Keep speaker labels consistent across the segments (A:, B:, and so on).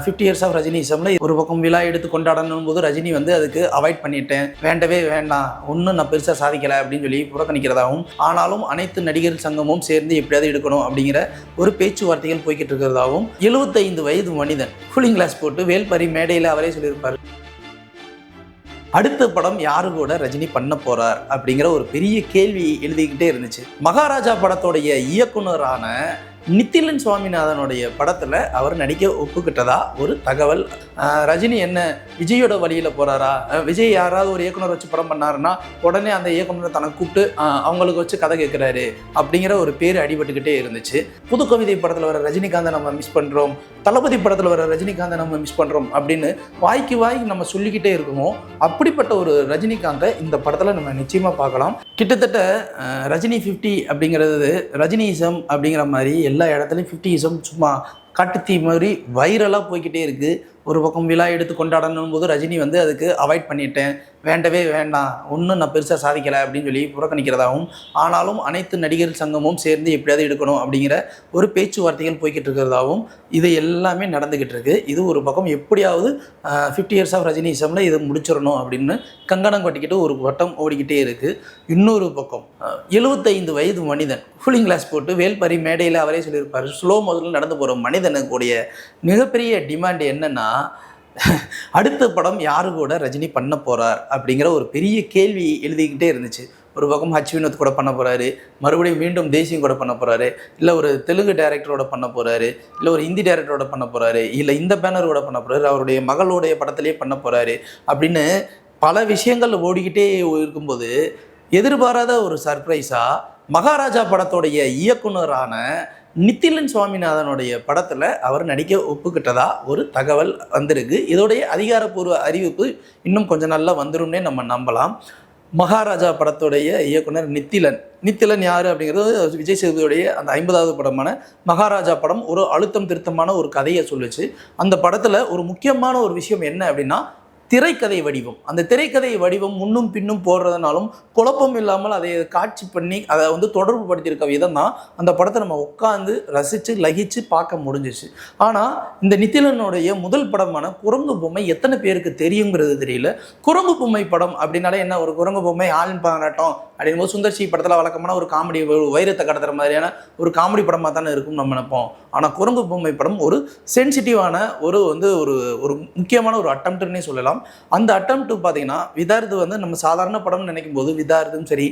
A: 50 years of ரஜினிசம்ல ஒரு பக்கம் விழா எடுத்து கொண்டாடணும் போது ரஜினி வந்து அதுக்கு அவாய்ட் பண்ணிட்டேன், வேண்டவே வேண்டாம், ஒன்றும் நான் பெருசாக சாதிக்கலை அப்படின்னு சொல்லி புறக்கணிக்கிறதாகவும், ஆனாலும் அனைத்து நடிகர் சங்கமும் சேர்ந்து எப்படியாவது எடுக்கணும் அப்படிங்கிற ஒரு பேச்சுவார்த்தைகள் போய்கிட்டு இருக்கிறதாகவும் 75 வயது மனிதன் கூலிங் கிளாஸ் போட்டு வேல்பரி மேடையில் அவரே சொல்லியிருப்பார். அடுத்த படம் யாரு கூட ரஜினி பண்ண போறார் அப்படிங்கிற ஒரு பெரிய கேள்வி எழுதிக்கிட்டே இருந்துச்சு. மகாராஜா படத்தோடைய இயக்குனரான நித்திலன் சுவாமிநாதனுடைய படத்தில் அவர் நடிக்க ஒப்புக்கிட்டதா ஒரு தகவல். ரஜினி என்ன விஜயோட வழியில் போகிறாரா, விஜய் யாராவது ஒரு இயக்குனர் வச்சு படம் பண்ணாருன்னா உடனே அந்த இயக்குனரை தனக்கு கூப்பிட்டு அவங்களுக்கு வச்சு கதை கேட்குறாரு அப்படிங்கிற ஒரு பேர் அடிபட்டுக்கிட்டே இருந்துச்சு. புது கவிதை படத்தில் வர ரஜினிகாந்தை நம்ம மிஸ் பண்ணுறோம், தளபதி படத்தில் வர ரஜினிகாந்தை நம்ம மிஸ் பண்ணுறோம் அப்படின்னு வாய்க்கு நம்ம சொல்லிக்கிட்டே இருக்கோம். அப்படிப்பட்ட ஒரு ரஜினிகாந்தை இந்த படத்தில் நம்ம நிச்சயமாக பார்க்கலாம். கிட்டத்தட்ட ரஜினி 50 அப்படிங்கிறது ரஜினிசம் அப்படிங்கிற மாதிரி எல்லா இடத்துலையும் 50இசம் சும்மா காட்டுத்தீ மாதிரி வைரலாக போய்கிட்டே இருக்குது. ஒரு பக்கம் விழா எடுத்து கொண்டாடணும் போது ரஜினி வந்து அதுக்கு அவாய்ட் பண்ணிட்டேன், வேண்டவே வேண்டாம், ஒன்றும் நான் பெருசாக சாதிக்கலை அப்படின்னு சொல்லி புறக்கணிக்கிறதாகவும், ஆனாலும் அனைத்து நடிகர் சங்கமும் சேர்ந்து எப்படியாவது எடுக்கணும் அப்படிங்கிற ஒரு பேச்சுவார்த்தைகள் போய்கிட்டு இருக்கிறதாகவும் இது எல்லாமே நடந்துக்கிட்டு இருக்குது. இது ஒரு பக்கம் எப்படியாவது 50 இயர்ஸ் ஆஃப் ரஜினிசமில் இதை முடிச்சிடணும் அப்படின்னு கங்கணம் கட்டிக்கிட்டு ஒரு வட்டம் ஓடிக்கிட்டே இருக்குது. இன்னொரு பக்கம் 75 வயது மனிதன் கூலிங் கிளாஸ் போட்டு வேல்பரி மேடையில் அவரே சொல்லியிருப்பார். ஸ்லோ முதல்ல நடந்து போகிற மனிதனுக்குடைய மிகப்பெரிய டிமாண்ட் என்னென்னா, அடுத்த படம் யாரு கூட ரஜினி பண்ண போகிறார் அப்படிங்கிற ஒரு பெரிய கேள்வி எழுதிக்கிட்டே இருந்துச்சு. ஒரு பக்கம் ஹச் வினோத் கூட பண்ண போகிறாரு, மறுபடியும் மீண்டும் தேசியம் கூட பண்ண போகிறாரு, இல்லை ஒரு தெலுங்கு டைரக்டரோட பண்ண போகிறாரு, இல்லை ஒரு ஹிந்தி டைரக்டரோட பண்ண போகிறாரு, இல்லை இந்த பேனரோட பண்ண போகிறாரு, அவருடைய மகளுடைய படத்திலே பண்ண போகிறாரு அப்படின்னு பல விஷயங்கள் ஓடிக்கிட்டே இருக்கும்போது எதிர்பாராத ஒரு சர்ப்ரைஸாக மகாராஜா படத்தோடைய இயக்குனரான நித்திலன் சுவாமிநாதனுடைய படத்தில் அவர் நடிக்க ஒப்புக்கிட்டதா ஒரு தகவல் வந்திருக்கு. இதோடைய அதிகாரப்பூர்வ அறிவிப்பு இன்னும் கொஞ்சம் நாளில் வந்துரும்னே நம்ம நம்பலாம். மகாராஜா படத்துடைய இயக்குனர் நித்திலன் யார் அப்படிங்கிறது விஜய் சேதுபதியுடைய அந்த 50வது படமான மகாராஜா படம் ஒரு அழுத்தம் திருத்தமான ஒரு கதையை சொல்லுச்சு. அந்த படத்தில் ஒரு முக்கியமான ஒரு விஷயம் என்ன அப்படின்னா திரைக்கதை வடிவம். அந்த திரைக்கதை வடிவம் முன்னும் பின்னும் போடுறதுனாலும் குழப்பம் இல்லாமல் அதை காட்சி பண்ணி அதை வந்து தொடர்பு படுத்தியிருக்க விதம் தான் அந்த படத்தை நம்ம உட்காந்து ரசித்து லகிச்சு பார்க்க முடிஞ்சிச்சு. ஆனால் இந்த நித்திலனுடைய முதல் படமான குரங்கு பொம்மை எத்தனை பேருக்கு தெரியுங்கிறது தெரியல. குரங்கு பொம்மை படம் அப்படின்னாலே என்ன, ஒரு குரங்கு பொம்மை ஆளின் பாராட்டம் அப்படின்போது சுந்தர்சி படத்தில் வழக்கமான ஒரு காமெடி வைரத்தை கடத்துகிற மாதிரியான ஒரு காமெடி படமாக தானே இருக்கும் நம்ம நினைப்போம். ஆனால் குரங்கு பொம்மை படம் ஒரு சென்சிட்டிவான ஒரு முக்கியமான ஒரு அட்டம்ப்ட்னே சொல்லலாம். அந்த அட்டம்ப்ட் பார்த்தீங்கன்னா விதார்த்து வந்து நம்ம சாதாரண படம்னு நினைக்கும் போது விதார்த்தும் சரி,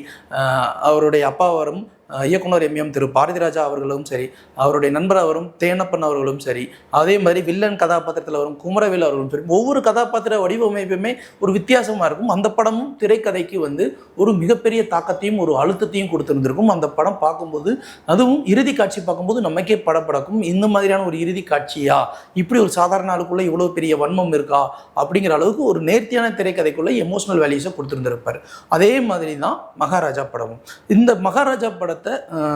A: அவருடைய அப்பா வரும் இயக்குனர் எம்எம் திரு பாரதிராஜா அவர்களும் சரி, அவருடைய நண்பர் அவரும் தேனப்பன் அவர்களும் சரி, அதே மாதிரி வில்லன் கதாபாத்திரத்தில் வரும் குமரவேல் அவர்களும் சரி, ஒவ்வொரு கதாபாத்திர வடிவமைப்புமே ஒரு வித்தியாசமாக இருக்கும். அந்த படமும் திரைக்கதைக்கு வந்து ஒரு மிகப்பெரிய தாக்கத்தையும் ஒரு அழுத்தத்தையும் கொடுத்துருந்துருக்கும். அந்த படம் பார்க்கும்போது, அதுவும் இறுதி காட்சி பார்க்கும்போது நமக்கே படப்படக்கும். இந்த மாதிரியான ஒரு இறுதி காட்சியா, இப்படி ஒரு சாதாரண ஆளுக்குள்ளே இவ்வளோ பெரிய வன்மம் இருக்கா அப்படிங்கிற அளவுக்கு ஒரு நேர்த்தியான திரைக்கதைக்குள்ளே எமோஷனல் வேல்யூஸை கொடுத்துருந்துருப்பார். அதே மாதிரி தான் மகாராஜா படமும். இந்த மகாராஜா படத்தை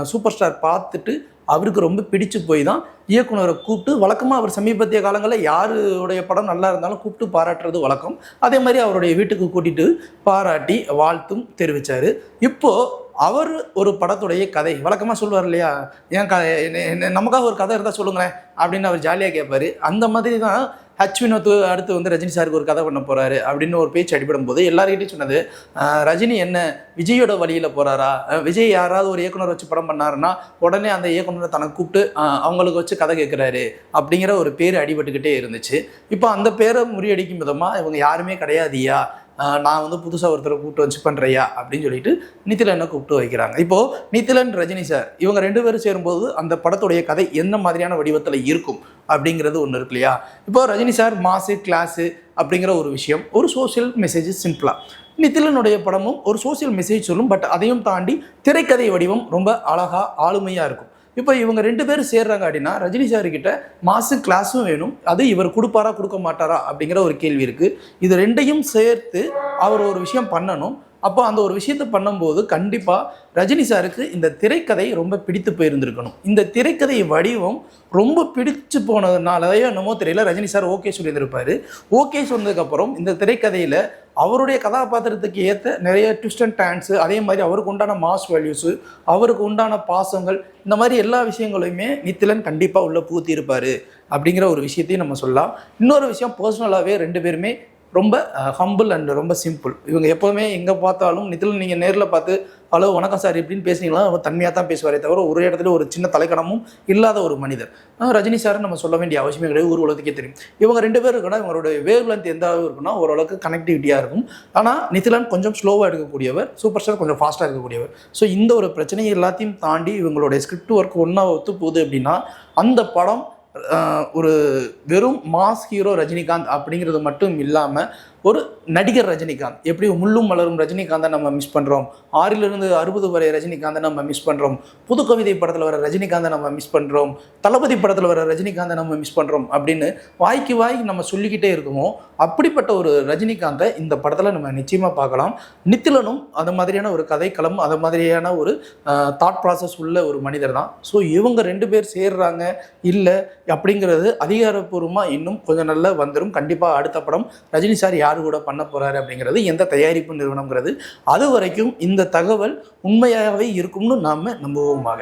A: சூப்பர் ஸ்டார் பார்த்துட்டு அவருக்கு ரொம்ப பிடிச்சு போய் தான் இயக்குனரை கூப்பிட்டு, வழக்கமாக அவர் சமீபத்திய காலங்களில் யாருடைய படம் நல்லா இருந்தாலும் கூப்பிட்டு பாராட்டுறது வழக்கம். அதே மாதிரி அவருடைய வீட்டுக்கு கூட்டிகிட்டு பாராட்டி வாழ்த்தும் தெரிவித்தார். இப்போது அவர் ஒரு படத்துடைய கதை வழக்கமாக சொல்லுவார் இல்லையா, ஏன் நமக்காக ஒரு கதை இருந்தால் சொல்லுங்களேன் அப்படின்னு அவர் ஜாலியாக கேட்பார். அந்த மாதிரி தான் ஹச் வினோத் அடுத்து வந்து ரஜினி சாருக்கு ஒரு கதை பண்ண போகிறாரு அப்படின்னு ஒரு பேச்சு அடிபடும் போது எல்லாருக்கிட்டையும் சொன்னது, ரஜினி என்ன விஜயோட வழியில் போகிறாரா, விஜய் யாராவது ஒரு இயக்குனர் வச்சு படம் பண்ணாருன்னா உடனே அந்த இயக்குனரை தனக்கு கூப்பிட்டு அவங்களுக்கு வச்சு கதை கேட்குறாரு அப்படிங்கிற ஒரு பேர் அடிபட்டுக்கிட்டே இருந்துச்சு. இப்போ அந்த பேரை முறியடிக்கும் விதமாக இவங்க யாருமே கிடையாதியா, நான் வந்து புதுசாக ஒருத்தரை கூப்பிட்டு வச்சு பண்ணுறையா அப்படின்னு சொல்லிட்டு நித்திலனை கூப்பிட்டு வைக்கிறாங்க. இப்போது நித்திலன் ரஜினி சார் இவங்க 2 பேரும் சேரும்போது அந்த படத்துடைய கதை என்ன மாதிரியான வடிவத்தில் இருக்கும் அப்படிங்கிறது ஒன்று இருக்கு இல்லையா. இப்போது ரஜினி சார் மாசு கிளாஸு அப்படிங்கிற ஒரு விஷயம், ஒரு சோஷியல் மெசேஜ் சிம்பிளாக. நித்திலனுடைய படமும் ஒரு சோஷியல் மெசேஜ் சொல்லும், பட் அதையும் தாண்டி திரைக்கதை வடிவம் ரொம்ப அழகாக ஆளுமையாக இருக்கும். இப்போ இவங்க 2 பேரும் சேர்றாங்க அப்படின்னா ரஜினி சார்கிட்ட மாசு கிளாஸும் வேணும், அது இவர் கொடுப்பாரா கொடுக்க மாட்டாரா அப்படிங்கிற ஒரு கேள்வி இருக்குது. இது 2யும் சேர்த்து அவர் ஒரு விஷயம் பண்ணணும். அப்போ அந்த ஒரு விஷயத்தை பண்ணும்போது கண்டிப்பாக ரஜினி சாருக்கு இந்த திரைக்கதை ரொம்ப பிடித்து போயிருந்திருக்கணும். இந்த திரைக்கதை வடிவம் ரொம்ப பிடிச்சு போனதுனாலயோ என்னமோ தெரியல, ரஜினி சார் ஓகே சொல்லியிருந்திருப்பார். ஓகே சொன்னதுக்கப்புறம் இந்த திரைக்கதையில் அவருடைய கதாபாத்திரத்துக்கு ஏற்ற நிறைய ட்விஸ்ட் அண்ட் டர்ன்ஸு, அதே மாதிரி அவருக்கு உண்டான மாஸ் வேல்யூஸு, அவருக்கு உண்டான பாசங்கள், இந்த மாதிரி எல்லா விஷயங்களையுமே நித்திலன் கண்டிப்பாக உள்ளே பூத்திருப்பார் அப்படிங்கிற ஒரு விஷயத்தையும் நம்ம சொல்லலாம். இன்னொரு விஷயம், பர்சனலாகவே 2 பேருமே ரொம்ப ஹம்பிள் அண்ட் ரொம்ப சிம்பிள். இவங்க எப்போவுமே எங்கே பார்த்தாலும் நித்திலன் நீங்கள் நேரில் பார்த்து ஹலோ வணக்கம் சார் எப்படின்னு பேசுனீங்களா, அவர் தன்மையாக தான் பேசுவாரே தவிர ஒரு இடத்துல ஒரு சின்ன தலைக்கணமும் இல்லாத ஒரு மனிதர். ரஜினி சார் நம்ம சொல்ல வேண்டிய அவசியமே கிடையாது, ஊர் உலகத்துக்கே தெரியும். இவங்க 2 பேர் இருக்குன்னா இவங்களுடைய வேவ் லென்த் எந்த அளவு இருக்குன்னா ஓரளவுக்கு கனெக்டிவிட்டியாக இருக்கும். ஆனால் நித்திலன் கொஞ்சம் ஸ்லோவாக எடுக்கக்கூடியவர், சூப்பர் ஸ்டார் கொஞ்சம் ஃபாஸ்ட்டாக இருக்கக்கூடியவர். ஸோ இந்த ஒரு பிரச்சனையை எல்லாத்தையும் தாண்டி இவங்களுடைய ஸ்கிரிப்ட் ஒர்க் ஒன்றா ஒத்து போகுது அப்படின்னா அந்த படம் ஒரு வெறும் மாஸ் ஹீரோ ரஜினிகாந்த் அப்படிங்கிறது மட்டும் இல்லாமல் ஒரு நடிகர் ரஜினிகாந்த், எப்படி முள்ளும் மலரும் ரஜினிகாந்தை நம்ம மிஸ் பண்ணுறோம், 6லிருந்து 60 வரை ரஜினிகாந்தை நம்ம மிஸ் பண்ணுறோம், புது கவிதை படத்தில் வர ரஜினிகாந்தை நம்ம மிஸ் பண்ணுறோம், தளபதி படத்தில் வர ரஜினிகாந்தை நம்ம மிஸ் பண்ணுறோம் அப்படின்னு வாய்க்கு வாய் நம்ம சொல்லிக்கிட்டே இருக்குமோ அப்படிப்பட்ட ஒரு ரஜினிகாந்தை இந்த படத்தில் நம்ம நிச்சயமாக பார்க்கலாம். நித்திலனும் அது மாதிரியான ஒரு கதைக்களம், அது மாதிரியான ஒரு தாட் ப்ராசஸ் உள்ள ஒரு மனிதர் தான். ஸோ இவங்க 2 பேர் சேர்றாங்க இல்லை அப்படிங்கிறது அதிகாரப்பூர்வமாக இன்னும் கொஞ்சம் நல்லா வந்துடும். கண்டிப்பாக அடுத்த படம் ரஜினி சார் யார் கூட பண்ண போறாரு அப்படிங்கிறது, எந்த தயாரிப்பு நிறுவனம்ங்கிறது, அது வரைக்கும் இந்த தகவல் உண்மையாகவே இருக்கும்னு நாம நம்புவோமாக.